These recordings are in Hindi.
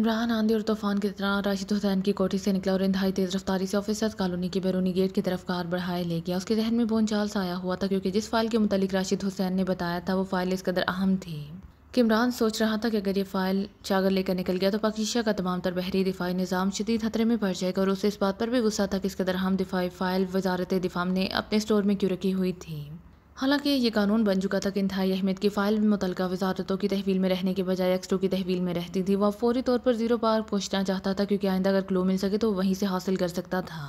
इमरान आंधी और तूफान की तरह राशिद हुसैन की कोठी से निकला और इंतहाई तेज रफ्तारी से ऑफिसर्स कॉलोनी के बैरूनी गेट की तरफ कार बढ़ाए ले गया। उसके जहन में बोलचाल सा आया हुआ था, क्योंकि जिस फाइल के मुतालिक राशिद हुसैन ने बताया था वो फाइल इस कदर अहम थी कि इमरान सोच रहा था कि अगर ये फाइल चागर लेकर निकल गया तो पाकिस्तान का तमाम तर बहरी दिफाई निज़ाम शदीद खतरे में पड़ जाएगा। और उसे इस बात पर भी गुस्सा था कि इस कदर अहम दिफाई फाइल वजारत दिफा ने अपने स्टोर में क्यों रखी हुई थी। हालांकि ये कानून बन चुका था कि इंतहाई अहमियत की फ़ाइल मुतलका वजारतों की तहवील में रहने के बजाय एक्स2 की तहवील में रहती थी। वह फौरी तौर पर ज़ीरो पार पहुंचना चाहता था, क्योंकि आइंदा अगर क्लू मिल सके तो वहीं से हासिल कर सकता था।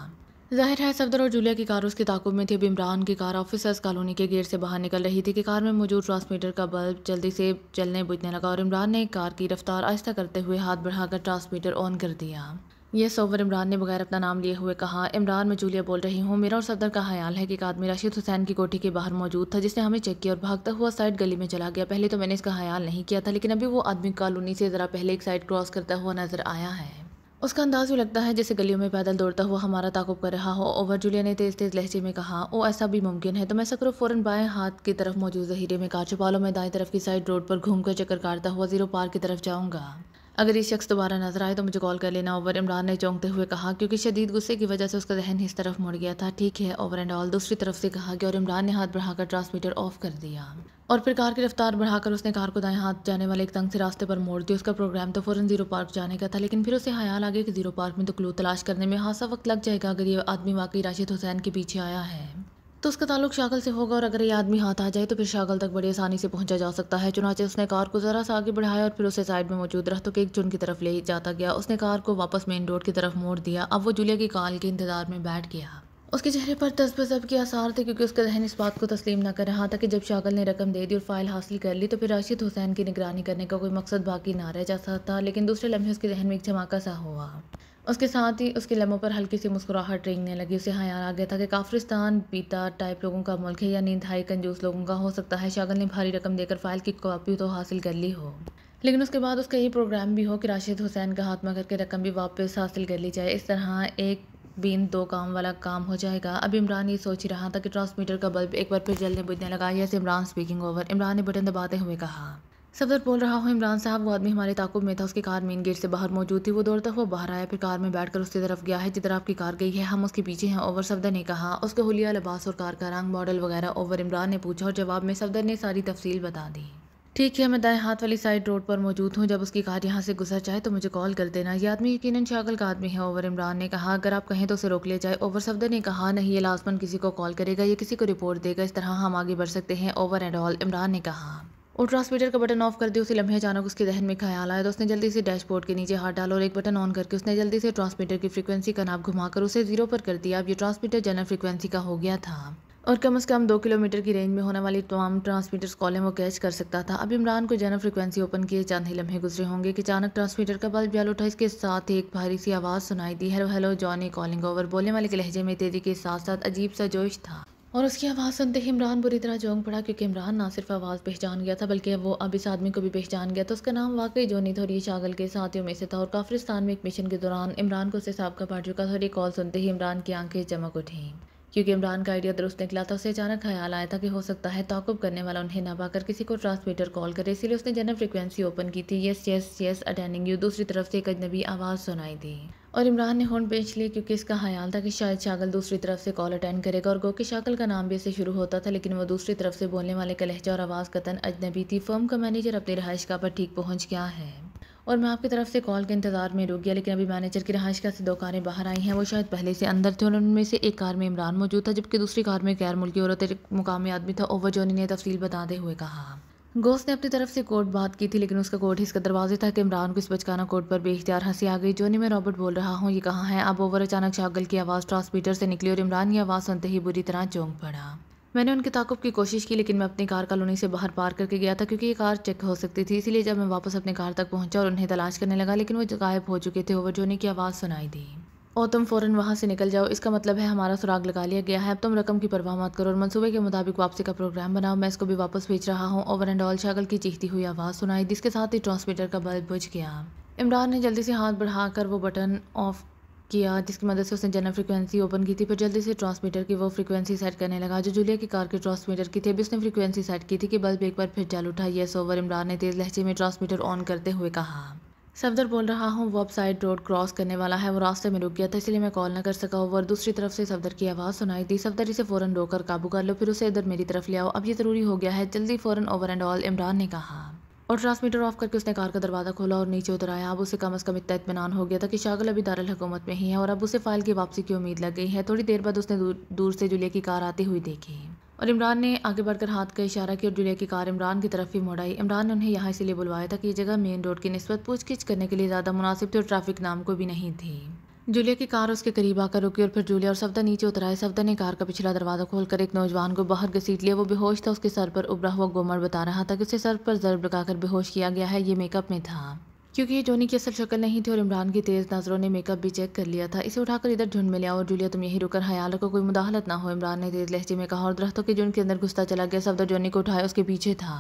जाहिर है सफदर और जूलिया की कार उसके ताकुब में थी। अब इमरान की कार ऑफिसर्स कॉलोनी के गेट से बाहर निकल रही थी कि कार में मौजूद ट्रांसमीटर का बल्ब जल्दी से चलने बुझने लगा और इमरान ने कार की रफ्तार आहिस्ता करते हुए हाथ बढ़ाकर ट्रांसमीटर ऑन कर दिया। ये सोवर इमरान ने बगैर अपना नाम लिए हुए कहा, इमरान मैं जूलिया बोल रही हूँ। मेरा और सफदर का ख्याल है कि एक आदमी राशिद हुसैन की कोठी के बाहर मौजूद था, जिसने हमें चेक किया और भागता हुआ साइड गली में चला गया। पहले तो मैंने इसका ख्याल नहीं किया था, लेकिन अभी वो आदमी कॉलोनी से ज़रा पहले एक साइड क्रॉस करता हुआ नजर आया है। उसका अंदाज भी लगता है जैसे गलियों में पैदल दौड़ता हुआ हमारा ताकुब कर रहा हो। ओवर जूलिया ने तेज तेज लहजे में कहा, ओ ऐसा भी मुमकिन है तो मैं सकरो फौरन बाएं हाथ की तरफ मौजूद जहीरे में कार छुपा लो। मैं दाएं तरफ की साइड रोड पर घूमकर चक्कर काटता हुआ जीरो पार की तरफ जाऊंगा। अगर ये शख्स दोबारा नजर आए तो मुझे कॉल कर लेना। ओवर इमरान ने चौंकते हुए कहा, क्योंकि शदीद गुस्से की वजह से उसका जहन इस तरफ मुड़ गया था। ठीक है ओवर एंड ऑल, दूसरी तरफ से कहा गया और इमरान ने हाथ बढ़ाकर ट्रांसमीटर ऑफ कर दिया और फिर कार की रफ्तार बढ़ाकर उसने कार को दाएं हाथ जाने वाले एक तंग से रास्ते पर मोड़ दिया। उसका प्रोग्राम तो फौरन जीरो पार्क जाने का था, लेकिन फिर उसे ख्याल आ गया कि जीरो पार्क में तो क्लू तलाश करने में खासा वक्त लग जाएगा। अगर ये आदमी वाकई राशिद हुसैन के पीछे आया है तो उसका ताल्लुक शागल से होगा, और अगर ये आदमी हाथ आ जाए तो फिर शागल तक बड़ी आसानी से पहुंचा जा सकता है। चुनाचे उसने कार को जरा सा आगे बढ़ाया और फिर उसे साइड में मौजूद दरख्तों के एक झुंड की तरफ ले जाता गया। उसने कार को वापस मेन रोड की तरफ मोड़ दिया। अब वो जूलिया की कॉल के इंतजार में बैठ गया। उसके चेहरे पर तसबसब के आसार थे, क्योंकि उसका जहन इस बात को तस्लीम न कर रहा था कि जब शागल ने रकम दे दी और फाइल हासिल कर ली तो फिर राशिद हुसैन की निगरानी करने का कोई मकसद बाकी ना रह जा सकता। लेकिन दूसरे लम्हे उसके जहन में एक धमाका सा हुआ। उसके साथ ही उसके लम्हों पर हल्की सी मुस्कुराहट रेंगने लगी। उसे ख्याल आ गया था कि काफिरिस्तान बीता टाइप लोगों का मुल्क है, या इंतहाई कंजूस लोगों का। हो सकता है शागल ने भारी रकम देकर फाइल की कॉपी तो हासिल कर ली हो, लेकिन उसके बाद उसका यही प्रोग्राम भी हो कि राशिद हुसैन का हाथ में करके रकम भी वापस हासिल कर ली जाए। इस तरह एक बीन दो काम वाला काम हो जाएगा। अब इमरान ये सोच ही रहा था कि ट्रांसमीटर का बल्ब एक बार फिर जलने बुझने लगा। Yes Imran speaking over, Imran ने बटन दबाते हुए कहा। सफदर बोल रहा हूँ इमरान साहब, वो आदमी हमारे ताकुब में था। उसकी कार मेन गेट से बाहर मौजूद थी। वो दौड़ता हुआ बाहर आया, फिर कार में बैठकर उसकी तरफ गया है जिधर आपकी कार गई है। हम उसके पीछे हैं ओवर, सफदर ने कहा। उसके हुलिया लिबास और कार का रंग मॉडल वगैरह ओवर, इमरान ने पूछा और जवाब में सफदर ने सारी तफसील बता दी। ठीक है, मैं दाएं हाथ वाली साइड रोड पर मौजूद हूँ। जब उसकी कार यहाँ से गुजर जाए तो मुझे कॉल कर देना। ये आदमी यकीनन शागल का आदमी है ओवर, इमरान ने कहा। अगर आप कहें तो उसे रोक लिया जाए ओवर, सफदर ने कहा। नहीं, ये लाजमन किसी को कॉल करेगा, ये किसी को रिपोर्ट देगा। इस तरह हम आगे बढ़ सकते हैं ओवर एंड ऑल, इमरान ने कहा। और ट्रांसमीटर का बटन ऑफ कर दिया। उसी लम्हे अचानक उसके जहन में ख्याल आया तो उसने जल्दी से डैशबोर्ड के नीचे हाथ डाला और एक बटन ऑन करके उसने जल्दी से ट्रांसमीटर की फ्रीक्वेंसी का नाप घुमाकर उसे जीरो पर कर दिया। अब ये ट्रांसमीटर जनरल फ्रीक्वेंसी का हो गया था और कम से कम 2 किलोमीटर की रेंज में होने वाली तमाम ट्रांसमीटर्स कॉलें वो कैच कर सकता था। अब इमरान को जनरल फ्रीक्वेंसी ओपन किए चंद ही लम्हे गुजरे होंगे कि अचानक ट्रांसमीटर का बल्ब जल उठा। इसके साथ ही एक भारी सी आवाज़ सुनाई दी, hello hello Johnny calling over. बोलने वाले के लहजे में तेजी के साथ साथ अजीब सा जोश था और उसकी आवाज़ सुनते ही इमरान बुरी तरह चौंक पड़ा, क्योंकि इमरान ना सिर्फ आवाज़ पहचान गया था बल्कि वो अब इस आदमी को भी पहचान गया था। उसका नाम वाकई जोनी था और ये शागल के साथियों में से था और काफिरिस्तान में एक मिशन के दौरान इमरान को उससे साबका पड़ चुका था। और ये कॉल सुनते ही इमरान की आंखें चमक उठी, क्योंकि इमरान का आइडिया दुरुस्त निकला था। उसे अचानक ख्याल आया था कि हो सकता है ताकुब करने वाला उन्हें ना पाकर किसी को ट्रांसमीटर कॉल करे, इसीलिए उसने जनरल फ्रीक्वेंसी ओपन की थी। Yes yes yes attending you. दूसरी तरफ से एक अजनबी आवाज़ सुनाई दी और इमरान ने होंठ बेच लिए, क्योंकि इसका ख्याल था कि शायद शागल दूसरी तरफ से कॉल अटेंड करेगा। और गो कि शागल का नाम भी इससे शुरू होता था, लेकिन वो दूसरी तरफ से बोलने वाले का लहजा और आवाज़ कतन अजनबी थी। फर्म का मैनेजर अपनी रहायश गाह पर ठीक पहुँच गया है और मैं आपकी तरफ से कॉल के इंतजार में रुक गया, लेकिन अभी मैनेजर की रहायश गाह से 2 कारें बाहर आई हैं। वो शायद पहले से अंदर थे और उनमें से एक कार में इमरान मौजूद था, जबकि दूसरी कार में गैर मुल्की औरत एक मुकामी आदमी था। ओवर जोनी ने तफसील बताते हुए कहा। गोश्त ने अपनी तरफ से कोड बात की थी, लेकिन उसका कोड इसका दरवाजे था कि इमरान को इस बचकाना कोड पर बेख्तियार हंसी आ गई। जोनी, मैं रॉबर्ट बोल रहा हूँ, ये कहाँ है? अब ओवर अचानक शागल की आवाज़ ट्रांसमीटर से निकली और इमरान की आवाज़ सुनते ही बुरी तरह चौंक पड़ा। मैंने उनके ताकुब की कोशिश की, लेकिन मैं अपनी कार कॉलोनी से बाहर पार करके गया था, क्योंकि ये कार चेक हो सकती थी। इसीलिए जब मैं वापस अपनी कार तक पहुंचा और उन्हें तलाश करने लगा, लेकिन वो गायब हो चुके थे। ओवर जोनी की आवाज़ सुनाई दी, और तुम फ़ौरन वहाँ से निकल जाओ, इसका मतलब है हमारा सुराग लगा लिया गया है। अब तुम रकम की परवाह मत करो और मंसूबे के मुताबिक वापसी का प्रोग्राम बनाओ। मैं इसको भी वापस भेज रहा हूँ। ओवर एंड ऑल शागल की चीखती हुई आवाज़ सुनाई, जिसके साथ ही ट्रांसमीटर का बल्ब बुझ गया। इमरान ने जल्दी से हाथ बढ़ाकर वो बटन ऑफ किया जिसकी मदद से उसने जनरल फ्रीक्वेंसी ओपन की थी। फिर जल्दी से ट्रांसमीटर की वो फ्रीक्वेंसी सेट करने लगा जो जूलिया की कार के ट्रांसमीटर की थी। अभी उसने फ्रीक्वेंसी सेट की थी कि बल्ब एक बार फिर जल उठा। यस ओवर, इमरान ने तेज़ लहजे में ट्रांसमीटर ऑन करते हुए कहा। सफदर बोल रहा हूँ, वो अब साइड रोड क्रॉस करने वाला है, वो रास्ते में रुक गया था इसलिए मैं कॉल न कर सका। और दूसरी तरफ से सफदर की आवाज़ सुनाई दी, सफदर इसे फ़ौरन रोककर काबू कर लो, फिर उसे इधर मेरी तरफ ले आओ, अब ये ज़रूरी हो गया है, जल्दी फ़ौरन ओवर एंड ऑल, इमरान ने कहा। और ट्रांसमीटर ऑफ करके उसने कार का दरवाज़ा खोला और नीचे उतर आया। अब उसे कम अज़ कम इतना इत्मीनान हो गया था कि शागल अभी दारुल हुकूमत में ही है और अब उसे फ़ाइल की वापसी की उम्मीद लग गई है। थोड़ी देर बाद उसने दूर से जूलिया की कार आती हुई देखी और इमरान ने आगे बढ़कर हाथ का इशारा किया और जूलिया की कार इमरान की तरफ ही मुड़ आई। इमरान ने उन्हें यहाँ इसीलिए बुलवाया था कि ये जगह मेन रोड की निस्बत पूछगिछ करने के लिए ज़्यादा मुनासिब थी और ट्रैफिक नाम को भी नहीं थी। जूलिया की कार उसके करीब आकर रुकी और फिर जूलिया और सफदर नीचे उतर आए। सफदर ने कार का पिछला दरवाज़ा खोलकर एक नौजवान को बाहर घसीट लिया। वो बेहोश था, उसके सर पर उभरा हुआ गोमर बता रहा था कि उसे सर पर ज़र्ब लगाकर बेहोश किया गया है। ये मेकअप में था क्योंकि ये जोनी की असल शक्ल नहीं थी और इमरान की तेज़ नज़रों ने मेकअप भी चेक कर लिया था। इसे उठाकर इधर झुंड में ले आओ और जूलिया तुम यहीं रुकर ख्याल रखो, कोई मुदाखलत ना हो, इमरान ने तेज़ लहजे में कहा और दरख्तों के झुंड के अंदर घुसता चला गया। सफदर जोनी को उठाया उसके पीछे था।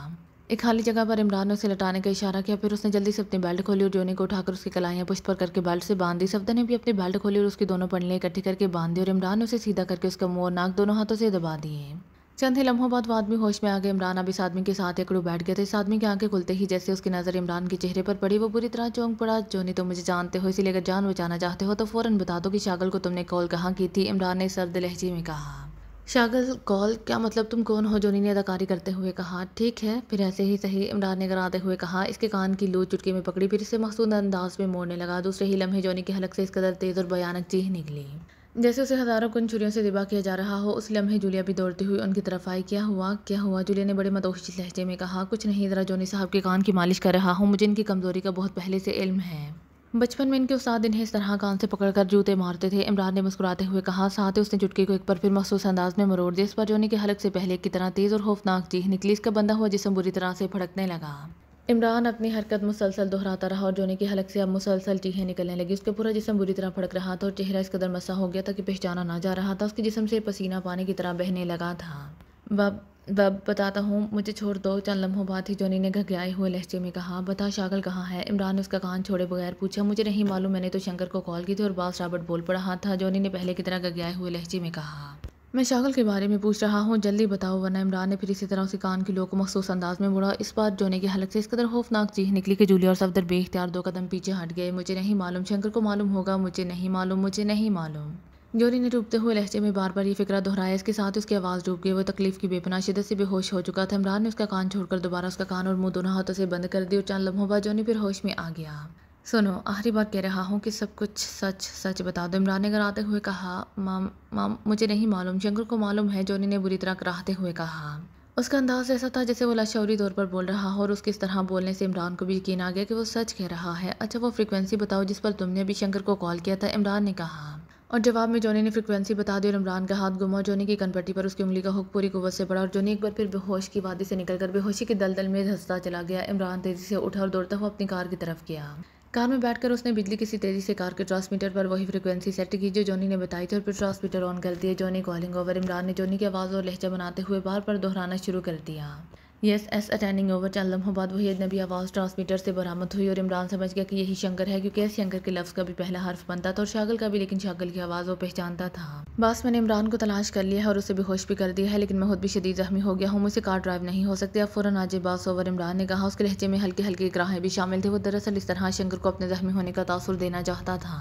एक खाली जगह पर इमरान ने उसे लटाने का इशारा किया, फिर उसने जल्दी से अपनी बेल्ट खोली और जोनी को उठाकर उसकी कलाइयाँ पुष्ट पर करके बेल्ट से बांध दी। सफदर ने भी अपनी बेल्ट खोली और उसकी दोनों पड़लियाँ इकट्ठी करके बांध दी और इमरान ने उसे सीधा करके उसका मुंह और नाक दोनों हाथों से दबा दिए। चंद ही लम्हों बाद वो आदमी होश में आ गए। इमरान अब इस आदमी के साथ एकड़ू बैठ गया था। इस आदमी की आंखें खुलते ही जैसे उसकी नज़र इमरान के चेहरे पर पड़ी, वो बुरी तरह चौंक पड़ा। जोनी तुम मुझे जानते हो, इसीलिए अगर जान बचाना चाहते हो तो फ़ौरन बता दो कि शागल को तुमने कॉल कहाँ की थी, इमरान ने सर्द लहजे में कहा। शागल कॉल? क्या मतलब, तुम कौन हो? जोनी ने अदाकारी करते हुए कहा। ठीक है फिर ऐसे ही सही, इमरान ने कराते हुए कहा। इसके कान की लूज चुटकी में पकड़ी, फिर इसे मकसूद अंदाज में मोड़ने लगा। दूसरे ही लम्हे जोनी के हलक से इस कदर तेज़ और भयानक चीख निकली जैसे उसे हज़ारों कुन छुरियों से ज़िबा किया जा रहा हो। उस लम्हे जूलिया भी दौड़ती हुई उनकी तरफ आई। क्या हुआ, क्या हुआ? जूलिया ने बड़े मदहोश लहजे में कहा। कुछ नहीं, ज़रा जोनी साहब के कान की मालिश कर रहा हूँ, मुझे इनकी कमज़ोरी का बहुत पहले से इल्म है। बचपन में इनके उस्ताद इन्हें इस तरह कान से पकड़कर जूते मारते थे, इमरान ने मुस्कुराते हुए कहा। साथ ही उसने चुटकी को एक बार फिर मखसूस अंदाज में मरोड़ दिया। इस पर जोनी के हलक से पहले की तरह तेज़ और खौफनाक चीख निकली। इसका बंधा हुआ जिस्म बुरी तरह से फड़कने लगा। इमरान अपनी हरकत मुसलसल दोहराता रहा और जोनी की हलक से अब मुसलसल चीखें निकलने लगी। उसका पूरा जिस्म बुरी तरह फड़क रहा था और चेहरा इस कदर मसा हो गया था कि पहचाना ना जा रहा था। उसके जिस्म से पसीना पानी की तरह बहने लगा था। बब बब बताता हूँ, मुझे छोड़ दो, चंद लम्हों बाद ही जोनी ने घबराए हुए लहजे में कहा। बता शागल कहाँ है? इमरान ने उसका कान छोड़े बगैर पूछा। मुझे नहीं मालूम, मैंने तो शंकर को कॉल की थी और बास रॉबर्ट बोल पड़ा था, जोनी ने पहले की तरह घबराए हुए लहजे में कहा। मैं शागल के बारे में पूछ रहा हूँ, जल्दी बताओ वरना। इमरान ने फिर इसी तरह उसी कान की लो को मखसूस अंदाज में मुड़ा। इस बार जोनी की हलक से इस कदर खौफनाक चीख निकली कि जूलिया और सफदर बेख्तियार दो कदम पीछे हट गए। मुझे नहीं मालूम, शंकर को मालूम होगा, मुझे नहीं मालूम, मुझे नहीं मालूम। जोनी ने डूबते हुए लहजे में बार बार ये फिक्रा दोहराया। इसके साथ उसकी आवाज़ डूब गई। वो तकलीफ की बेपनाह शिद्दत से बेहोश हो चुका था। इमरान ने उसका कान छोड़कर दोबारा उसका कान और मुंह दोनों हाथों से बंद कर दिया और चंद लम्हों बाद जोनी फिर होश में आ गया। सुनो, आखिरी बार कह रहा हूँ कि सब कुछ सच सच बता दो, इमरान ने कराते हुए कहा। माम मुझे नहीं मालूम, शंकर को मालूम है, जोनी ने बुरी तरह कराहते हुए कहा। उसका अंदाज ऐसा था जैसे वो लाशौरी तौर पर बोल रहा हो और उसके इस तरह बोलने से इमरान को भी यकीन आ गया कि वो सच कह रहा है। अच्छा वो फ्रिक्वेंसी बताओ जिस पर तुमने अभी शंकर को कॉल किया था, इमरान ने कहा। और जवाब में जोनी ने फ्रिक्वेंसी बता दी और इमरान का हाथ गुमा। जोनी की कनपट्टी पर उसकी उंगली का हुक पूरी कुव्वत से पड़ा और जोनी एक बार फिर बेहोश की वादी से निकलकर बेहोशी के दलदल में धंसता चला गया। इमरान तेजी से उठा और दौड़ता हुआ अपनी कार की तरफ गया। कार में बैठकर उसने बिजली किसी तेजी से कार के ट्रांसमीटर पर वही फ्रिक्वेंसी सेट की जो जोनी ने बताई थी और फिर ट्रांसमीटर ऑन कर दिया। जोनी कॉलिंग ओवर। इमरान ने जोनी की आवाज़ और लहजा बनाते हुए बार बार दोहराना शुरू कर दिया। Yes S attending over. चंद लम्हों बाद वही अजनबी आवाज़ ट्रांसमीटर से बरामद हुई और इमरान समझ गया कि यही शंकर है, क्योंकि एस शंकर के लफ्ज़ का भी पहला हर्फ बनता था और शागल का भी, लेकिन शागल की आवाज़ वो पहचानता था। बस मैंने इमरान को तलाश कर लिया है और उसे बेहोश भी कर दिया है, लेकिन मैं खुद भी शदीद जख्मी हो गया हूँ, मुझसे कार ड्राइव नहीं हो सकती, अब फ़ौरन आज बास ओवर। इमरान ने कहा। उसके लहजे में हल्के हल्के इकराहें भी शामिल थे। वो दरअसल इस तरह शंकर को अपने जख्मी होने का तासुर देना चाहता था।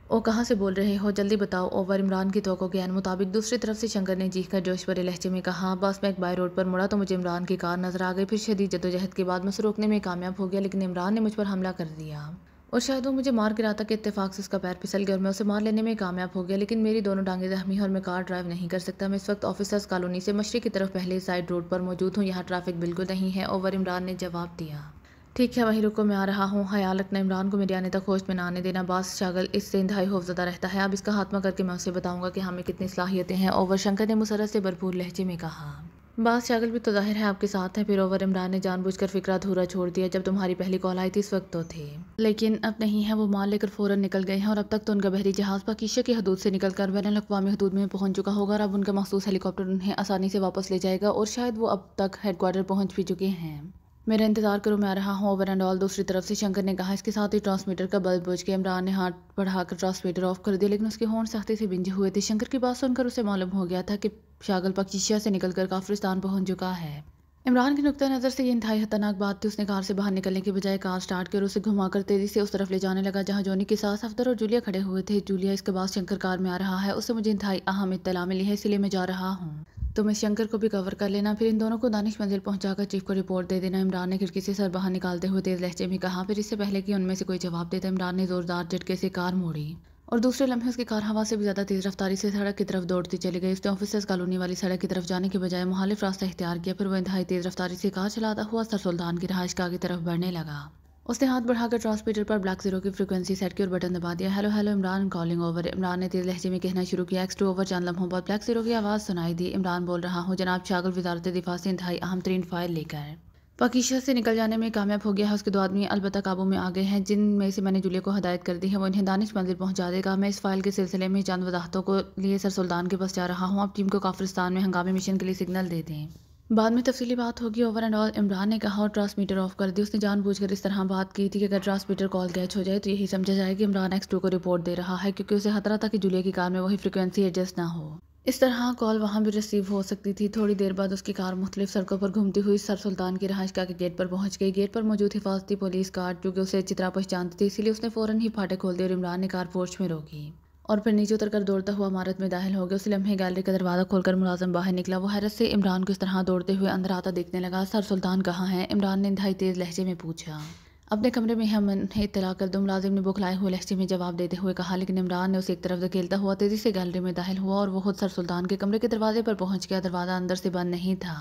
ओ कहाँ से बोल रहे हो, जल्दी बताओ ओवर। इमरान की तवक्को के मुताबिक दूसरी तरफ से शंकर ने चीख कर जोश भरे लहजे में कहा। बस मैं एक बाय रोड पर मुड़ा तो मुझे इमरान की कार नजर आ गई। फिर शदीद जदोजहद के बाद मैं उसे रोकने में कामयाब हो गया, लेकिन इमरान ने मुझ पर हमला कर दिया और शायद वो मुझे मार गिरा था कि इत्तेफाक से उसका पैर फिसल गया और मैं उसे मार लेने में कामयाब हो गया, लेकिन मेरी दोनों टांगें जख्मी हैं और मैं कार ड्राइव नहीं कर सकता। मैं इस वक्त ऑफिसर्स कॉलोनी से मशरिक की तरफ पहले साइड रोड पर मौजूद हूँ, यहाँ ट्रैफिक बिल्कुल नहीं है ओवर। इमरान ने जवाब दिया। ठीक है वहीं रुको, मैं आ रहा हूँ, ख्याल रखना। इमरान को मेरे आने तक होश में ना आने देना। बास शागल इससे इंतहाई खौफज़दा रहता है, अब इसका खात्मा करके मैं उसे बताऊंगा कि हमें कितनी सलाहियतें हैं ओवर। शंकर ने मुसरत से भरपूर लहजे में कहा। बास शागल भी तो जाहिर है आपके साथ है। फिर ओवर। इमरान ने जानबूझकर फिक्रा अधूरा छोड़ दिया। जब तुम्हारी पहली कॉल आई थी इस वक्त तो थे, लेकिन अब नहीं है। वो माल लेकर फ़ौरन निकल गए हैं और अब तक तो उनका बहरी जहाज़ पाकिस्तान की हदूद से निकलकर बैनुल अक़वामी हदूद में पहुंच चुका होगा और अब उनका मखसूस हेलीकॉप्टर उन्हें आसानी से वापस ले जाएगा और शायद वो अब तक हेडक्वार्टर पहुँच भी चुके हैं। मेरा इंतजार करो, मैं आ रहा हूँ ओवर एंड ऑल। दूसरी तरफ से शंकर ने कहा। इसके साथ ही ट्रांसमीटर का बल्ब बुझ गया। इमरान ने हाथ बढ़ाकर ट्रांसमीटर ऑफ कर दिया, लेकिन उसके होंठ सख्ती से बिंजे हुए थे। शंकर की बात सुनकर उसे मालूम हो गया था कि शागल पाकिस्तान से निकलकर काफिरिस्तान पहुंच चुका है। इमरान की नुक्ता नज़र से ये इंतहाई खतरनाक बात थी। उसने कार से बाहर निकलने के बजाय कार स्टार्ट कर उसे घुमाकर तेजी से उस तरफ ले जाने लगा जहां जोनी के साथ सफदर और जूलिया खड़े हुए थे। जूलिया, इसके बाद शंकर कार में आ रहा है, उससे मुझे इंतहाई अहम इत्तला मिली है, इसलिए मैं जा रहा हूँ। तुम इस शंकर को भी कवर कर लेना, फिर इन दोनों को दानिश मंजिल पहुंचाकर चीफ को रिपोर्ट दे देना। इमरान ने खिड़की से सर बाहर निकालते हुए तेज लहजे में कहा। फिर इससे पहले कि उनमें से कोई जवाब देता, इमरान ने जोरदार झटके से कार मोड़ी और दूसरे लम्हे उसकी कार हवा से भी ज्यादा तेज रफ्तारी से सड़क की तरफ दौड़ती चली गई। उसने ऑफिसर्स कॉलोनी वाली सड़क की तरफ जाने के बजाय मुखालिफ रास्ता इख्तियार किया। फिर वो इंतहाई तेज रफ्तारी से कार चलाता हुआ सर सुल्तान की रहायशगाह की तरफ बढ़ने लगा। उसने हाथ बढ़ाकर ट्रांसमीटर पर ब्लैक जीरो की फ्रीक्वेंसी सेट की और बटन दबा दिया। Hello hello Imran, calling over. Imran ने तेज लहजे में कहना शुरू किया। X2 over. चंद लम्हों बाद ब्लैक जीरो की आवाज़ सुनाई दी। इमरान बोल रहा हूँ जनाब, शागल वजारत दिफा से इंतहाई अहम तरीन फाइल लेकर पाकिस्तान से निकल जाने में कामयाब हो गया है। उसके दो आदमी अलबत्ता काबू में आ गए हैं, जिनमें से मैंने जूलिया को हदायत कर दी है वो इन्हें दानिश मंजिल पहुंचा देगा। मैं इस फाइल के सिलसिले में चंद वजाहतों को लिए सर सुल्तान के पास जा रहा हूँ। आप टीम को काफिरिस्तान में हंगामी मिशन के लिए सिग्नल दे दें, बाद में तफसीली बात होगी। Over and all. इमरान ने कहा और ट्रांसमीटर ऑफ कर दी। उसने जानबूझकर इस तरह बात की थी कि अगर ट्रांसमीटर कॉल कैच हो जाए तो यही समझा जाए कि इमरान X2 को रिपोर्ट दे रहा है, क्योंकि उसे खतरा था कि जूलिया की कार में वही फ्रिक्वेंसी एडजस्ट ना हो। इस तरह कॉल वहां भी रिसीव हो सकती थी। थोड़ी देर बाद उसकी कार मुख्तलिफ सड़कों पर घूमती हुई सर सुल्तान की रहायशगाह के गेट पर पहुंच गई। गेट पर मौजूद हिफाजती पुलिस कार चूंकि उसे अच्छी तरह पहचानती थी, इसीलिए उसने फौरन ही फाटक खोल दिए और इमरान ने कार पोर्च में रोकी और फिर नीचे उतरकर दौड़ता हुआ इमारत में दाखिल हो गया। उस लम्हे गैलरी का दरवाजा खोलकर मुलाजिम बाहर निकला। वो हैरत से इमरान को इस तरह दौड़ते हुए अंदर आता देखने लगा। सर सुल्तान कहाँ है? इमरान ने इंतहाई तेज लहजे में पूछा। अपने कमरे में हम इत्तला कर दो, मुलाजिम ने बुखलाए हुए लहजे में जवाब देते हुए कहा। लेकिन इमरान ने उसे एक तरफ धकेलता हुआ तेजी से गैलरी में दाखिल हुआ और वो खुद सर सुल्तान के कमरे के दरवाजे पर पहुंच गया। दरवाजा अंदर से बंद नहीं था,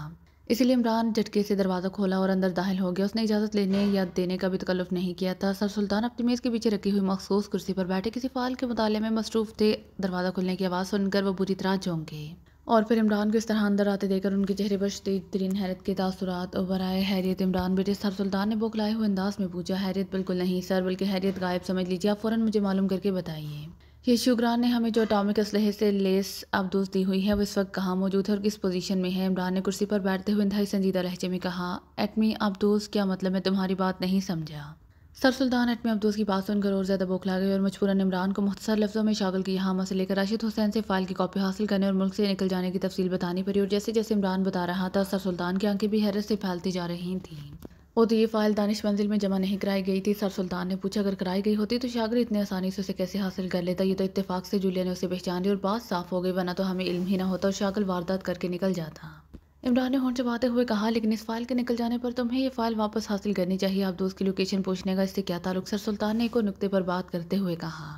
इसीलिए इमरान झटके से दरवाज़ा खोला और अंदर दाखिल हो गया। उसने इजाज़त लेने या देने का भी तकल्लुफ़ नहीं किया था। सर सुल्तान अपनी मेज़ के पीछे रखी हुई मखसूस कुर्सी पर बैठे किसी फ़ाइल के मुताले में मसरूफ़ थे। दरवाज़ा खुलने की आवाज़ सुनकर वो बुरी तरह चौंके और फिर इमरान को इस तरह अंदर आते देखकर उनके चेहरे पर शदीद तरीन हैरत के तासुरात उभर आए। हैरियत इमरान बेटे? सर सुल्तान ने बौखलाए हुए अंदाज में पूछा। हैरियत? बिल्कुल नहीं सर, बल्कि हैरियत गायब समझ लीजिए। आप फ़ौरन मुझे मालूम करके बताइए, ये शुक्रान ने हमें जो अटॉमिक असलहे से लेस अबदूस दी हुई है वो इस वक्त कहाँ मौजूद है और किस पोजीशन में है? इमरान ने कुर्सी पर बैठते हुए इंतहाई संजीदा लहजे में कहा। एटमी अबदूस? क्या मतलब? मैं तुम्हारी बात नहीं समझा। सर सुल्तान एटमी अब्दूस की बात सुनकर और ज़्यादा बौखला गए और मजबूरन इमरान को मुख्तसर लफ्ज़ों में शागल की यहाँ से लेकर राशिद हुसैन से फ़ाइल की कॉपी हासिल करने और मुल्क से निकल जाने की तफसील बतानी पड़ी। और जैसे जैसे इमरान बता रहा था, सर सुल्तान की आंखें भी हैरत से फैलती जा रही थीं। वो तो ये फ़ाइल दानिश मंजिल में जमा नहीं कराई गई थी। सर सुल्तान ने पूछा। अगर कराई गई होती तो शागिर इतने आसानी से उसे कैसे हासिल कर लेता? ये तो इत्तेफाक से जूलिया ने उसे पहचान ली और बात साफ हो गई, वरना तो हमें इल्म ही ना होता और शागिल वारदात करके निकल जाता। इमरान ने होंठ चबाते हुए कहा। लेकिन इस फाइल के निकल जाने पर तुम्हें ये फाइल वापस हासिल करनी चाहिए। आप दोस्त की लोकेशन पूछने का इससे क्या ताल्लुक? सर सुल्तान ने एक और नुक्ते पर बात करते हुए कहा।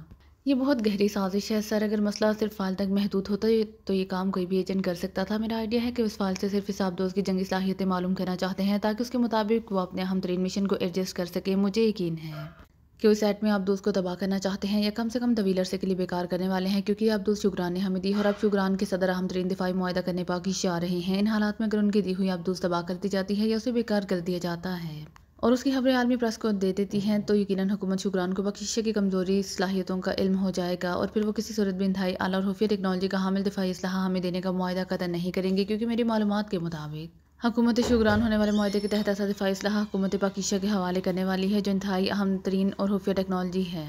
ये बहुत गहरी साजिश है सर। अगर मसला सिर्फ फाइल तक महदूद होता तो ये काम कोई भी एजेंट कर सकता था। मेरा आइडिया है कि उस फाइल से सिर्फ इस आप दोस्त की जंगी सलाहियतें मालूम करना चाहते हैं ताकि उसके मुताबिक वो अपने अहम तरीन मिशन को एडजस्ट कर सके। मुझे यकीन है कि उस एट में आप दोस्त को तबाह करना चाहते हैं या कम से कम तवील अरसे के लिए बेकार करने वाले हैं, क्योंकि आप दोस्त शुक्रान ने हमें दी और अब शुक्रान के सदर अहम तरीन दिफाई मुआहदा करने पाकिश आ रहे हैं। इन हालात में अगर उनकी दी हुई आप दोस्त तबाह कर दी जाती है या उसे बेकार कर दिया जाता है और उसकी खबरें आलमी प्रेस को दे देती हैं तो यकीनन हुकूमत शुक्रान को बख्शिश की कमजोरी सलाहियतों का इल्म हो जाएगा और फिर वो किसी सूरत भी इंतहाई आला और खुफिया टेक्नोलॉजी का हामिल दिफाई इसलाह हमें देने का मुआहदा कतई नहीं करेंगे, क्योंकि मेरी मालूमात के मुताबिक हुकूमत शुक्रान होने वाले मुआहदे के तहत ऐसा दिफाई इसलाह हुकूमत पाकिस्तान के हवाले करने वाली है जो इंतहाई अहम तरीन और खुफिया टेक्नोलॉजी है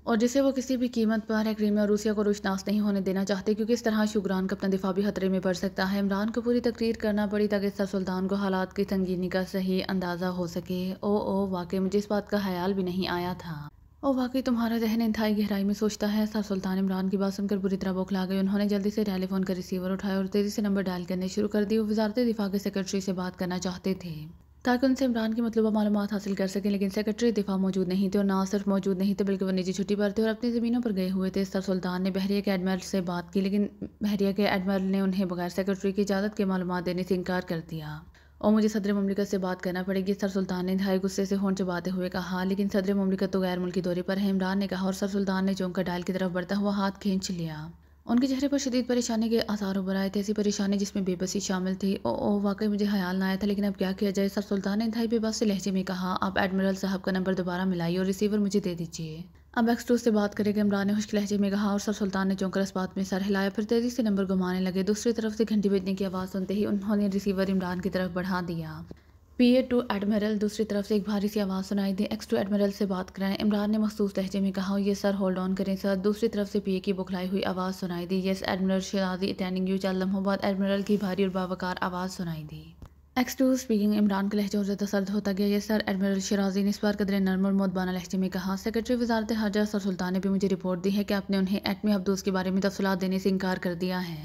और जिसे वो किसी भी कीमत पर क्रीम और रूसिया को रोशनास नहीं होने देना चाहते, क्योंकि इस तरह शुक्रान का अपना दिफा भी खतरे में पड़ सकता है। इमरान को पूरी तकरीर करना पड़ी ताकि सर सुल्तान को हालात की संगीनी का सही अंदाज़ा हो सके। ओ वाकई मुझे इस बात का ख्याल भी नहीं आया था। ओ वाकई तुम्हारा जहन इंतहाई गहराई में सोचता है। सर सुल्तान इमरान की बात सुनकर बुरी तरह बौखला गए। उन्होंने जल्दी से टेलीफोन का रिसीवर उठाया और तेज़ी से नंबर डायल करने शुरू कर दिए। वो वजारत दिफा के सेक्रेटरी से बात करना चाहते थे ताकि उनसे इमरान की मतलूबा मालूमात हासिल कर सकें, लेकिन सेक्रेटरी दिफा मौजूद नहीं थे और ना सिर्फ मौजूद नहीं थे बल्कि वो निजी छुट्टी पर थे और अपनी ज़मीनों पर गए हुए थे। सर सुल्तान ने बहरिया के एडमिरल से बात की, लेकिन बहरिया के एडमिरल ने उन्हें बगैर सेक्रेटरी की इजाज़त के मालूमात देने से इनकार कर दिया और मुझे सदर मुमलिकत से बात करना पड़ेगी। सर सुल्तान ने इंतहाई गुस्से से होंठ चबाते हुए कहा। लेकिन सदर मुमलिकत तो गैर मुल्की दौरे पर है, इमरान ने कहा और सर सुल्तान ने चौंक कर डायल की तरफ बढ़ता हुआ हाथ खींच लिया। उनके चेहरे पर शदीद परेशानी के आसार उभर आए थे, ऐसी परेशानी जिसमें बेबसी शामिल थी। ओ वाकई मुझे ख्याल ना आया था, लेकिन अब क्या किया जाए? सर सुल्तान ने इंतहाई बेबस से लहजे में कहा। आप एडमिरल साहब का नंबर दोबारा मिलाइए और रिसीवर मुझे दे दीजिए। अब X2 से बात करेगा, इमरान ने खुश्क लहजे में कहा और सर सुल्तान ने चौंकर इस बात में सर हिलाया, फिर तेजी से नंबर घुमाने लगे। दूसरी तरफ से घंटी बजने की आवाज़ सुनते ही उन्होंने रिसीवर इमरान की तरफ बढ़ा दिया। PA to admiral. दूसरी तरफ से एक भारी सी आवाज़ सुनाई दी। X2 एडमिरल से बात कराएं, इमरान ने मखसूस लहजे में कहा। ये सर, होल्ड ऑन करें सर। दूसरी तरफ से PA की बुखलाई हुई आवाज़ सुनाई दी। Yes admiral Shahzadi attending you. चंद लम्हों बाद एडमिरल की भारी और बावकार आवाज़ सुनाई दी। X two speaking. इमरान का लहजा और ज़्यादा सर्द होता गया। ये सर एडमिरल शराजी ने इस बार कदर नर्म और मोदबाना लहजे में कहा, सेक्रेटरी वजारत हाजा सर सुल्तान ने भी मुझे रिपोर्ट दी है कि आपने उन्हें एटमी हबदोस के बारे में तफसीलात देने से इनकार कर दिया है।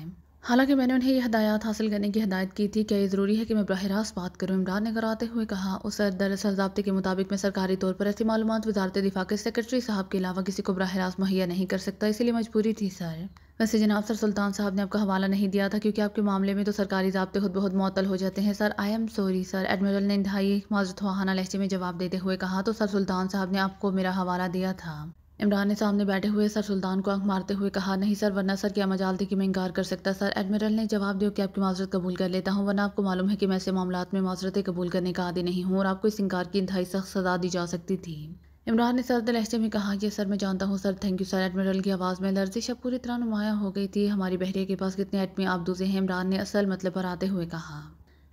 हालांकि मैंने उन्हें यह हदायत हासिल करने की हिदायत की थी। क्या ये ज़रूरी है कि मैं बराह रास्त बात करूँ? इमरान ने कराते हुए कहा, उस सर दरअसल ज़ाब्ते के मुताबिक मैं सरकारी तौर पर ऐसी मालूमात वजारत दिफा के सेक्रेटरी साहब के अलावा किसी को बराह रास्त मुहैया नहीं कर सकता, इसीलिए मजबूरी थी सर। वैसे जनाब सर सुल्तान साहब ने आपका हवाला नहीं दिया था क्योंकि आपके मामले में तो सरकारी ज़ाब्ते खुद बहुत मुअत्तल हो जाते हैं sir. I am sorry sir, admiral ने इंतहाई माजरत ख्वाहाना लहजे में जवाब देते हुए कहा। तो सर सुल्तान साहब ने आपको मेरा हवाला दिया था? इमरान ने सामने बैठे हुए सर सुल्तान को आंख मारते हुए कहा, नहीं सर, वरना सर क्या मजाल थी कि मैं इनकार कर सकता सर। एडमिरल ने जवाब दिया कि आपकी माजरत कबूल कर लेता हूँ, वरना आपको मालूम है कि मैं ऐसे मामलात में माजरतें कबूल करने का आदी नहीं हूँ और आपको इस इनकार की इंतहाई सख्त सजा दी जा सकती थी। इमरान ने सर्द लहजे में कहा, यह सर मैं जानता हूँ sir, thank you sir. Admiral की आवाज़ में लर्जिश अब पूरी तरह नुमाया हो गई थी। हमारी बहरिया के पास कितने एटमी आबदूजे हैं? इमरान ने असल मतलब पर आते हुए कहा।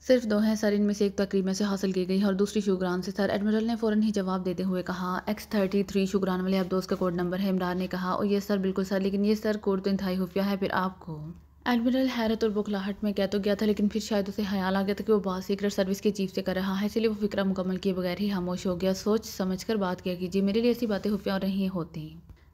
सिर्फ 2 हैं सर, इनमें से एक तकरीब में से हासिल की गई है और दूसरी शुगरान से सर। एडमिरल ने फ़ौरन ही जवाब देते हुए कहा, X-33 शुगरान वाले अब्दोस का कोड नंबर है। इमरान ने कहा, ओ ये सर बिल्कुल सर, लेकिन ये सर कोड तो इंतहाई खुफिया है। फिर आपको? एडमिरल हैरत और बुखलाहट में कह तो गया था, लेकिन फिर शायद उसे ख्याल आ गया था कि वो बात सीक्रेट सर्विस के चीफ से कर रहा है, इसलिए वो फिक्रा मुकम्मल किए बगैर ही खामोश हो गया। सोच समझ कर बात किया कीजिए, मेरे लिए ऐसी बातें खुफिया नहीं होती।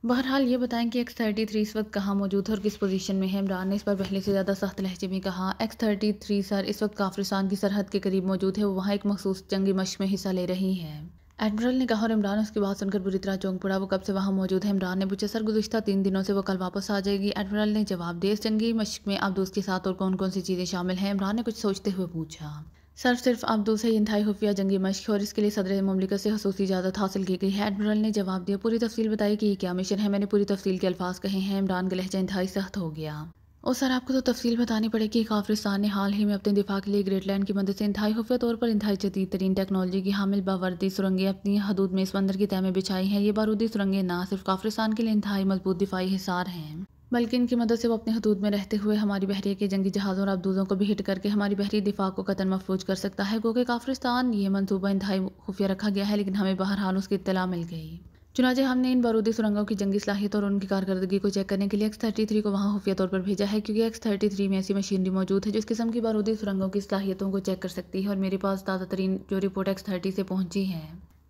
बहरहाल ये बताएं कि X-33 इस वक्त कहाँ मौजूद है और किस पोजीशन में है? इमरान ने इस पर पहले से ज़्यादा सख्त लहजे में कहा। X-33 सर इस वक्त काफिरिस्तान की सरहद के करीब मौजूद है, वो वहाँ एक मखसूस जंगी मश्क में हिस्सा ले रही है, एडमिरल ने कहा। और इमरान उसकी बात सुनकर बुरी तरह चौंक पड़ा। वो कब से वहाँ मौजूद है? इमरान ने पूछा। सर गुज़िश्ता 3 दिनों से, वो कल वापस आ जाएगी, एडमिरल ने जवाब दिया। इस जंगी मश्क में आप दोस्त के साथ और कौन कौन सी चीज़ें शामिल हैं? इमरान ने कुछ सोचते हुए पूछा। सर सिर्फ आप दूसरे इंतहाई खुफिया जंगी मश्क और इसके लिए सदर मुमलिकत से खसूसी इजाज़त हासिल की गई है, एडमिरल ने जवाब दिया। पूरी तफसील बताई कि ये क्या मिशन है? मैंने पूरी तफसील के अल्फाज कहे हैं। इमरान का लहजा इंतहाई सख्त हो गया। और सर आपको तो तफसील बतानी पड़ेगी। काफिरिस्तान ने हाल ही में अपने दिफा के लिए ग्रेट लैंड की मदद से इंतहाई खुफिया तौर पर इंतहाई जदीद तरीन टेक्नोलॉजी की हामिल बावर्दी सुरंगें अपनी हदूद में समंदर की तह में बिछाई हैं। ये बारूदी सुरंगें ना सिर्फ काफिरिस्तान के लिए इंतहाई मजबूत दिफाई हिसार हैं, बल्कि इनकी मदद से वो अपने हदूद में रहते हुए हमारी बहरिया के जंगी जहाज़ों और अबदूज़ों को भी हिट करके हमारी बहरी दिफा को कतन महफूज कर सकता है। क्योंकि काफिरिस्तान ये मनसूबा इंतहाई खुफिया रखा गया है, लेकिन हमें बहरहाल उसकी इत्तला मिल गई। चुनाचे हमने इन बारूदी सुरंगों की जंगी सलाहियत और उनकी कारकर्दगी को चेक करने के लिए X-33 को वहाँ खुफिया तौर पर भेजा है, क्योंकि X-33 में ऐसी मशीनरी मौजूद है जो इस किस्म की बारूदी सुरंगों की सलाहियतों को चेक कर सकती है। और मेरे पास ताज़ा तरीन जो रिपोर्ट X-30 से पहुंची है,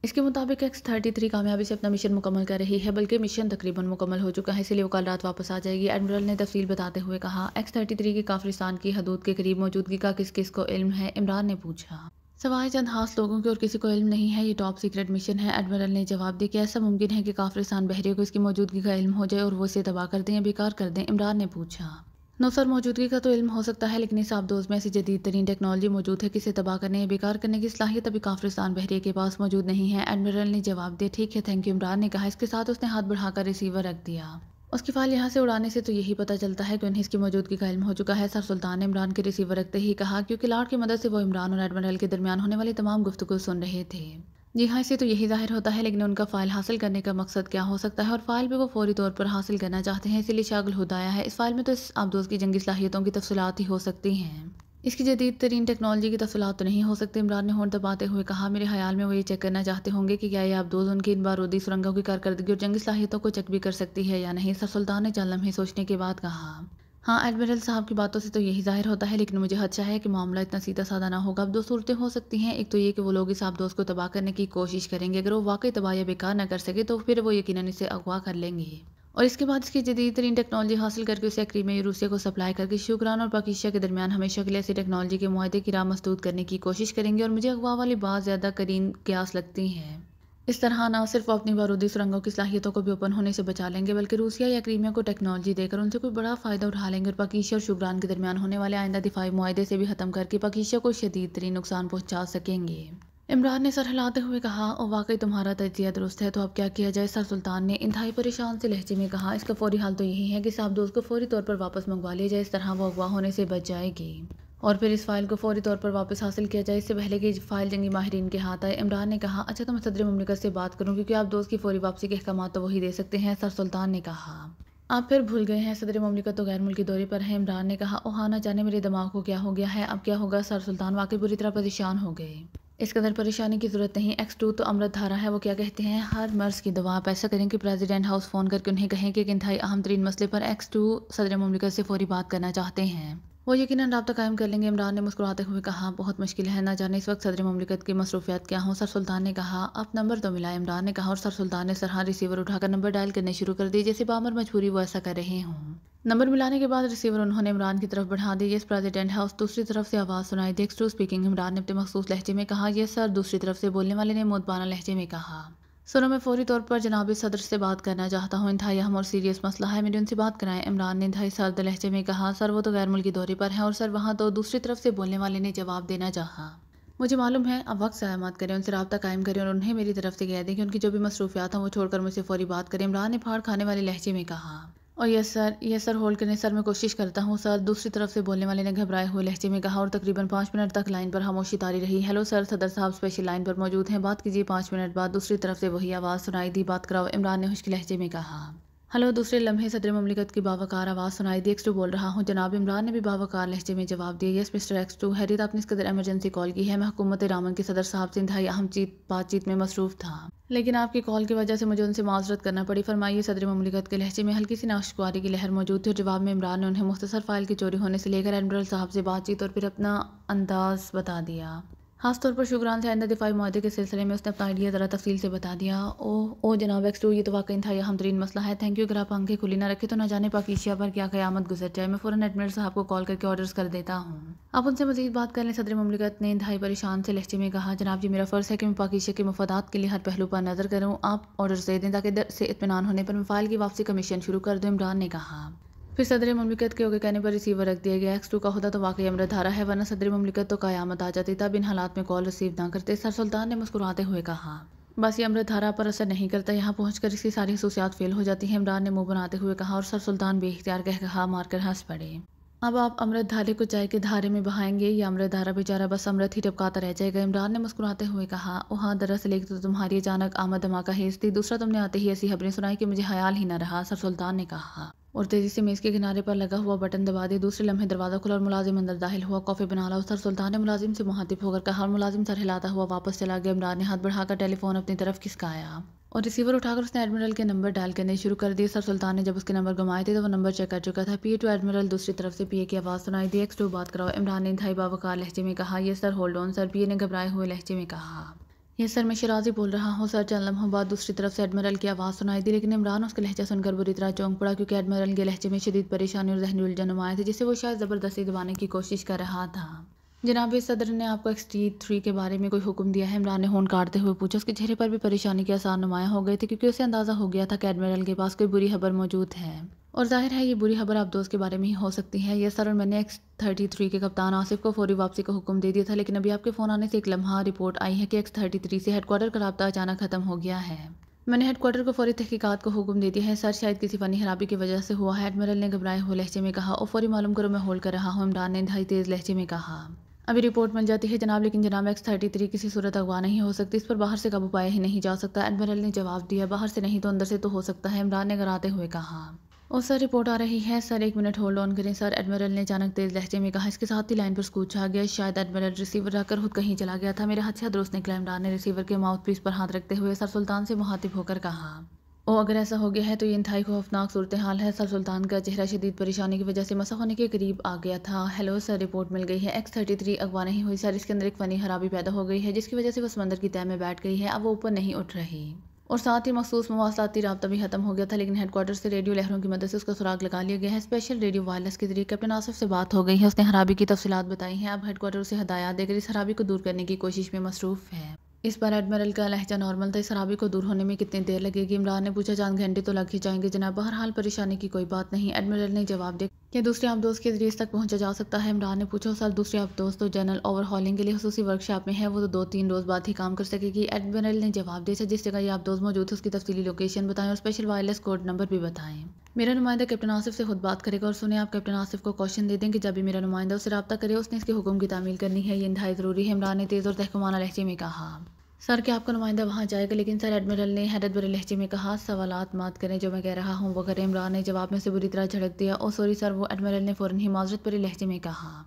इसके मुताबिक X-33 कामयाबी से अपना मिशन मुकम्मल कर रही है, बल्कि मिशन तकरीबन मुकम्मल हो चुका है, इसलिए वो कल रात वापस आ जाएगी, एडमिरल ने तफसील बताते हुए कहा। X-33 की काफिरिस्तान की हदूद के करीब मौजूदगी का किस किस को इल्म है? इमरान ने पूछा। सवाए चंद खास लोगों के और किसी को इल्म नहीं है, ये टॉप सीक्रेट मिशन है, एडमिरल ने जवाब दिया। कि ऐसा मुमकिन है कि काफिरिस्तान बहरिया को इसकी मौजूदगी का इल्म हो जाए और वो इसे तबाह कर दें या बेकार कर दें? इमरान ने पूछा। नो सर, मौजूदगी का तो इल्म हो सकता है, लेकिन इस आबदोज़ में ऐसी जदीद तरीन टेक्नोलॉजी मौजूद है कि इसे तबाह करने या बेकार करने की सलाहियत अभी काफिरिस्तान बहरिया के पास मौजूद नहीं है, एडमिरल ने जवाब दिया। ठीक है, थैंक यू, इमरान ने कहा। इसके साथ उसने हाथ बढ़ाकर रिसीवर रख दिया। उसकी फाइल यहाँ से उड़ाने से तो यही पता चलता है कि उन्हें इसकी मौजूदगी का इल्म हो चुका है, सर सुल्तान ने इमरान के रिसीवर रखते ही कहा, क्योंकि लाड़ की मदद से वो इमरान और एडमिरल के दरमियान होने वाली तमाम गुफ्तगू सुन रहे थे। जी हाँ, इससे तो यही जाहिर होता है, लेकिन उनका फ़ाइल हासिल करने का मकसद क्या हो सकता है? और फ़ाइल भी वो फौरी तौर पर हासिल करना चाहते हैं, इसीलिए शागिल हुदाया है। इस फ़ाइल में तो इस आबदोज़ की जंगी सलाहियतों की तफसीलात ही हो सकती हैं, इसकी जदीद तरीन टेक्नोलॉजी की तफसीलात तो नहीं हो सकती। इमरान ने होंठ दबाते हुए कहा। मेरे ख्याल में वो ये चेक करना चाहते होंगे कि क्या ये आबदोज़ उनकी इन बारूदी सुरंगों की कारकर्दगी और जंगी सलाहियतों को चेक भी कर सकती है या नहीं? सर सुल्तान ने चंद लम्हे सोचने के बाद कहा। हाँ, एडमिरल साहब की बातों से तो यही ज़ाहिर होता है, लेकिन मुझे खदशा है कि मामला इतना सीधा साधा ना होगा। अब 2 सूरतें हो सकती हैं। एक तो ये कि वो लोग इस आबदोज़ को तबाह करने की कोशिश करेंगे। अगर वो वाकई तबाह या बेकार ना कर सके तो फिर वो यकीनन इसे अगवा कर लेंगे और इसके बाद इसकी जदीद तरीन टेक्नोलॉजी हासिल करके उसे क्रीमिया रूसिया को सप्लाई करके शुक्रान और पाकिस्तान के दरमियान हमेशा के लिए ऐसी टेक्नोलॉजी के मुआहदे की राह मसदूद करने की कोशिश करेंगे। और मुझे अगवा वाली बात ज़्यादा करीन क्यास लगती हैं। इस तरह ना सिर्फ वो अपनी बारूदी सुरंगों की सलाहियतों को भी ओपन होने से बचा लेंगे, बल्कि रूसिया या क्रीमिया को टेक्नोलॉजी देकर उनसे कोई बड़ा फ़ायदा उठा लेंगे और पाकिस्तान और शुक्रान के दरमियान होने वाले आइंदा दिफाई मुआहदे से भी ख़त्म करके पाकिस्तान को शदीद तरीन नुकसान पहुँचा सकेंगे। इमरान ने सर हिलाते हुए कहा। और वाकई तुम्हारा तजिया दुरुस्त है, तो अब क्या किया जाए? सर सुल्तान ने इंतहाई परेशान से लहजे में कहा। इसका फौरी हाल तो यही है कि साहबदोज़ को फौरी तौर पर वापस मंगवा लिया जाए, इस तरह वो अगवा होने से बच जाएगी और फिर इस फाइल को फौरी तौर पर वापस हासिल किया जाए, इससे पहले कि फाइल जंगी माहिरीन के हाथ आए। इमरान ने कहा। अच्छा, तो मैं सदर मुमलिकत से बात करूँ, क्योंकि आप दोस्त की फौरी वापसी के अहकाम तो वही दे सकते हैं, सर सुल्तान ने कहा। आप फिर भूल गए हैं, सदर मुमलिकत तो गैर मुल्की दौरे पर है, इमरान ने कहा। ओह ना जाने मेरे दिमाग को क्या हो गया है, अब क्या होगा? सर सुल्तान वाकई बुरी तरह परेशान हो गए। इस कदर परेशानी की ज़रूरत नहीं, X2 तो अमृत धारा है। वो क्या कहते हैं, हर मर्ज़ की दवा। आप ऐसा करें कि प्रेसिडेंट हाउस फ़ोन करके उन्हें कहें कि एक इंतहाई अहम तरीन मसले पर X2 सदर मुमलिकत से फौरी बात करना चाहते हैं। वो यकीनन राब्ता कायम कर लेंगे, इमरान ने मुस्कुराते हुए कहा। बहुत मुश्किल है, ना जाने इस वक्त सदर ममलिकत की मसरूफियात क्या हों। सर सुल्तान ने कहा। अब नंबर तो मिला, इमरान ने कहा, और सर सुल्तान ने सरहा रिसीवर उठाकर नंबर डायल करने शुरू कर दिए, जैसे बामर मजबूरी वो ऐसा कर रहे हों। नंबर मिलाने के बाद रिसीवर उन्होंने इमरान की तरफ बढ़ा दी। Yes president house. दूसरी तरफ से आवाज़ सुनाई दी। X two speaking. इमरान ने अपने मखसूस लहजे में कहा। Yes sir. दूसरी तरफ से बोलने वाले ने मोदबाना लहजे में कहा। सुनो, मैं फौरी तौर पर जनाब सदर से बात करना चाहता हूँ, इंतहाई अहम और सीरियस मसला है, मेरी उनसे बात कराएं। इमरान ने इंतहाई सर्द लहजे में कहा। सर वो तो गैर मुल्की दौरे पर हैं, और सर वहाँ तो। दूसरी तरफ से बोलने वाले ने जवाब देना चाहा। मुझे मालूम है, अब वक्त ज़ाया मत करें, उनसे रब्ता कायम करें और उन्हें मेरी तरफ से कह दें कि उनकी जो भी मसरूफियात हों वो छोड़कर मुझसे फौरी बात करें, इमरान ने फाड़ खाने वाले लहजे में कहा। और यस सर होल्ड करें सर, मैं कोशिश करता हूँ सर। दूसरी तरफ से बोलने वाले ने घबराए हुए लहजे में कहा, और तकरीबन 5 मिनट तक लाइन पर खामोशी तारी रही। हेलो सर, सदर साहब स्पेशल लाइन पर मौजूद हैं, बात कीजिए। 5 मिनट बाद दूसरी तरफ से वही आवाज़ सुनाई दी। बात कराओ, इमरान ने खुश्क लहजे में कहा। हेलो। दूसरे लम्हे सदर ममलिकत की बावकार आवाज़ सुनाई दी। एक्स टू बोल रहा हूँ जनाब। इमरान ने भी बावकार लहजे में जवाब दिया। Yes mister X two. हैरियत, आपने इस कदर एमरजेंसी कॉल की है? मैं हुकूमत रामन के सदर साहब से इंतहाई अहम बातचीत में मसरूफ़ था, लेकिन आपकी कॉल की वजह से मुझे उनसे माजरत करना पड़ी। फरमाइए। सदर ममलिकत के लहजे में हल्की सी नाशुक्री की लहर मौजूद थी, और जवाब में इमरान ने उन्हें मुख्तसर फ़ाइल की चोरी होने से लेकर एडमिरल साहब से बातचीत और फिर अपना अंदाज़ बता दिया। खासतौर पर शुक्रान से आइंदा दिफाई मुआहदे के सिलसिले में उसने अपना आइडिया ज़रा तफसील से बता दिया। ओ जनाब एक्स टू, ये तो वाकई इंतहाई अहम तरीन मसला है। Thank you. अगर आप आंखें खुली ना रखें तो ना जाने पाकिशिया पर क्या क़यामत गुजर जाए। मैं फ़ौरन एडमिरल साहब को कॉल करके ऑर्डर्स कर देता हूँ, आप उनसे मजीद बात कर लें। सदर ममलिकत ने इंतहाई परेशान से लहजे में कहा। जनाब जी, मेरा फ़र्ज़ है कि मैं पाकिशिया के मफादात के लिए हर पहलू पर नज़र करूँ। आप ऑर्डर्स दे दें ताकि दर से इत्मीनान होने पर मैं फ़ाइल की वापसी का मिशन शुरू कर दूँ, इमरान ने कहा। फिर सदर ममलिकत के होगे कहने पर रिसीवर रख दिया गया। एक्स टू का खुदा तो वाकई अमृतधारा है, वरना सदर ममलिकत तो क़यामत आ जाती। तब इन हालात में कॉल रिसीव ना करते। सर सुल्तान ने मुस्कुराते हुए कहा। बस ये अमृतधारा पर असर नहीं करता, यहाँ पहुँचकर इसकी सारी खसूसियात फेल हो जाती हैं, इमरान ने मुंह बनाते हुए कहा। और सर सुल्तान बेख्तियार कहा मारकर हंस पड़े। अब आप अमृत धारे को चाय के धारे में बहाएंगे, या अमृत धारा बेचारा बस अमृत ही टपकाता रह जाएगा, इमरान ने मुस्कुराते हुए कहा। ओ हाँ, दरअसल एक तो तुम्हारी अचानक आमद धमाका हेज थी, दूसरा तुमने आते ही ऐसी खबरें सुनाई कि मुझे ख्याल ही न रहा, सर सुल्तान ने कहा, और तेजी से मेज़ के किनारे पर लगा हुआ बटन दबा दिया। दूसरे लम्हे दरवाज़ा खुला और मुलाजिम अंदर दाखिल हुआ। कॉफ़ी बना लाओ। सर सुल्तान ने मुलाजिम से मुखातिब होकर कहा, और मुलाजिम सर हिलाता हुआ वापस चला गया। इमरान ने हाथ बढ़ाकर टेलीफोन अपनी तरफ खिसकाया और रिसीवर उठाकर उसने एडमिरल के नंबर डायल करने शुरू कर दिए। सर सुल्तान ने जब उसके नंबर घुमाए थे तो वो नंबर चेक कर चुका था। पीए टू एडमिरल। दूसरी तरफ से पीए की आवाज़ सुनाई दी। एक्स टू बात कराओ, इमरान ने इंतहाई बावकार लहजे में कहा। ये सर होल्ड ऑन सर, पीए ने घबराए हुए लहजे में कहा। ये सर, मैं शराजी बोल रहा हूँ सर। चंद लम्हों बाद दूसरी तरफ से एडमिरल की आवाज़ सुनाई दी, लेकिन इमरान उसका लहजा सुनकर बुरी तरह चौंक पड़ा, क्योंकि एडमिरल के लहजे में शदीद परेशानी और जहनी उलझन नुमाया थे, जिसे वो शायद ज़बरदस्ती दबाने की कोशिश कर रहा था। जनाब सदर ने आपको XT3 के बारे में कोई हुक्म दिया है? इमरान ने होंठ काटते हुए पूछा। उसके चेहरे पर भी परेशानी के आसार नुमाया हो गए थे, क्योंकि उसे अंदाज़ा हो गया था कि एडमिरल के पास कोई बुरी खबर मौजूद है, और जाहिर है ये बुरी खबर आप दोस्त के बारे में ही हो सकती है। यस सर, और मैंने X33 के कप्तान आसिफ को फौरी वापसी का हुक्म दे दिया था, लेकिन अभी आपके फ़ोन आने से एक लम्हा रिपोर्ट आई है कि X33 से हेडक्वार्टर का राब्ता अचानक ख़त्म हो गया है। मैंने हेडक्वार्टर को फौरी तहकीकात को हुक्म दे दिया है सर, शायद किसी फ़नी खराबी की वजह से हुआ है, एडमिरल ने घबराए हुए लहजे में कहा। और फौरी मालूम करो, मैं होल्ड कर रहा हूँ, इमरान ने इंतहाई तेज़ लहजे में कहा। अभी रिपोर्ट मिल जाती है जनाब, लेकिन जनाब X33 किसी सूरत अगवा नहीं हो सकती, इस पर बाहर से काबू पाया ही नहीं जा सकता, एडमिरल ने जवाब दिया। बाहर से नहीं तो अंदर से तो हो सकता है, इमरान ने कराते हुए कहा। और सर रिपोर्ट आ रही है सर, 1 मिनट होल्ड ऑन करें सर, एडमिरल ने अचानक तेज़ लहजे में कहा। इसके साथ ही लाइन पर स्कूट छा गया। शायद एडमिरल रिसीवर रखकर खुद कहीं चला गया था। मेरे हाथ से दुरुस्त निकला, इमरान ने रिसीवर के माउथ पीस पर हाथ रखते हुए सर सुल्तान से मुखातिब होकर कहा। ओ अगर ऐसा हो गया है तो ये इंतहाई खौफनाक सूरत हाल है। सर सुल्तान का चेहरा शदीद परेशानी की वजह से मसा होने के करीब आ गया था। हेलो सर, रिपोर्ट मिल गई है। X33 अगवा नहीं हुई सर, इसके अंदर एक फ़नी खराबी पैदा हो गई है, जिसकी वजह से वो समंदर की तह में बैठ गई है, अब वो ऊपर नहीं उठ रही, और साथ ही मखसूस मवासलाती राब्ता भी खत्म हो गया था, लेकिन हेडक्वार्टर से रेडियो लहरों की मदद से उसका सुराग लगा लिया गया है। स्पेशल रेडियो वायरलेस के जरिए कैप्टन आसिफ से बात हो गई है, उसने खराबी की तफसीलात बताई हैं। अब हेडक्वार्टर उसे हदायत देकर इस खराबी को दूर करने की कोशिश में मसरूफ़ है। इस बार एडमिरल का लहजा नॉर्मल था। इस खराबी को दूर होने में कितनी देर लगेगी? इमरान ने पूछा। 4 घंटे तो लग ही जाएंगे जनाब, बहरहाल परेशानी की कोई बात नहीं, एडमिरल ने जवाब दिया। क्या दूसरे आबदोज के जरिए तक पहुंचा जा सकता है? इमरान ने पूछा। सर दूसरे आबदोज तो जनरल ओवरहॉलिंग के लिए खसूसी वर्कशॉप में है, वो तो 2-3 रोज़ बाद ही काम कर सकेगी, एडमिरल ने जवाब दिया। जिस जगह ये आबदोज मौजूद है उसकी तफसीली लोकेशन बताएं और स्पेशल वायरलेस कोड नंबर भी बताएं। मेरा नुमाइंदा कैप्टन आसिफ से खुद बात करेगा, और सुने आप कैप्टन आसिफ को कॉशन दे दें कि जब भी मेरा नुमाइंदा उससे रब्ता करे उसने इसके हुक्म की तामील करनी है, ये इंतहाई ज़रूरी है, इमरान ने तेज़ और तहकुमाना लहजे में कहा। सर क्या आपका नुमाइंदा वहाँ जाएगा? लेकिन सर, एडमिरल ने हैरत भरे लहजे में कहा। सवालात मत करें, जो मैं कह रहा हूँ वो करें, इमरान ने जवाब में से बुरी तरह झड़क दिया। ओ सॉरी सर, वो एडमिरल ने फ़ौरन ही माजरत भरे लहजे में कहा।